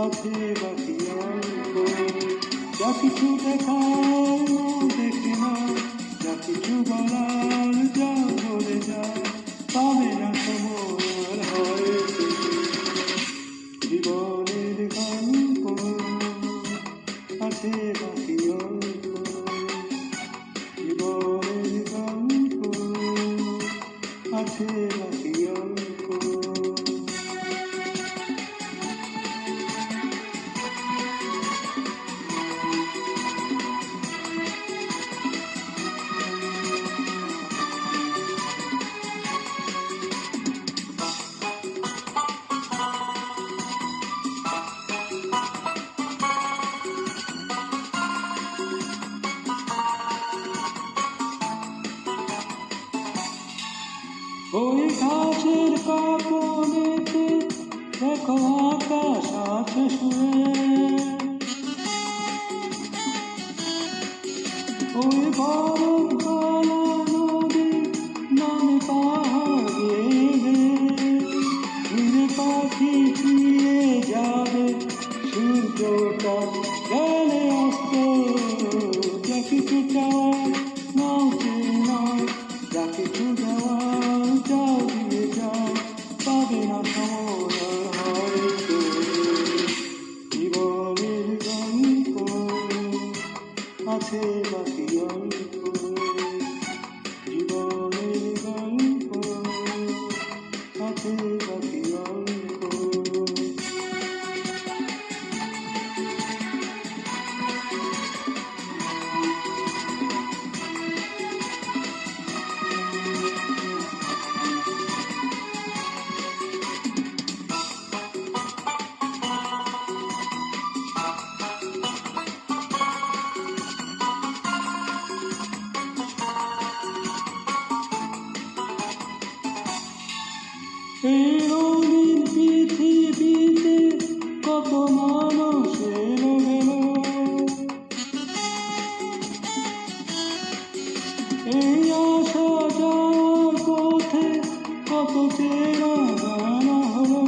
আছে বাকি অল্প। যা কিছু দেখার না দেখে না, যা কিছু বলার যা বলে যা, পাবে না সময় আর হয়তো জীবনের গল্প আছে বাকি অল্প। জীবনের গল্প আছে বাকি অল্প। ওই ঘাসের কাপড়েতে দেখো আকাশ আছে শুয়ে, ওই বরফ গলা নদী নামে পাহাড়ে ঘুরে পাখি ফিরে যাবে সূর্যটা গেলে অস্ত। যা কিছু চাওয়ার নাও চেয়ে নাও, যা কিছু যাওয়ার যাও দিয়ে যাও, পাবে না সময় আর হয়তো জীবনের গল্প আছে বাকি অল্প। জীবনের গল্প আছে বাকি অল্প। এই রঙিন পৃথিবীতে কত মানুষ এলো গেল, এই আসা যাওয়ার পথে কত চেনা জানা হলো।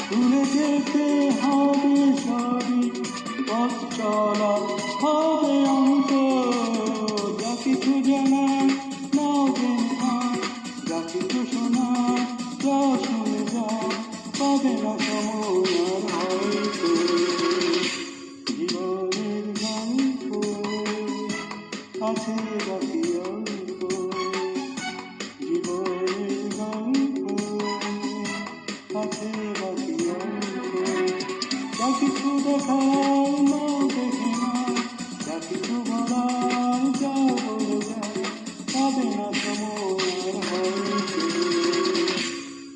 ভুলে যেতে হবে সবই, পথ চলা হবে অন্ত। যা কিছু জানা নাও জেনে নাও, যা কিছু শোনা যা শুনে যা, পাবে না সময় আর হয়তো জীবনের গল্প আছে বাকি অল্প। জীবনের গল্প আছে বাকি অল্প। যা কিছু দেখার না দেখে না, যা কিছু বলার যা বলে যা, পাবে না সময় আর হয়তো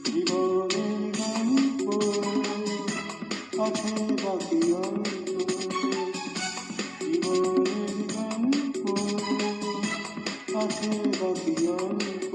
জীবনের গল্প আছে বাকি অল্প। জীবনের গল্প আছে বাকি অল্প।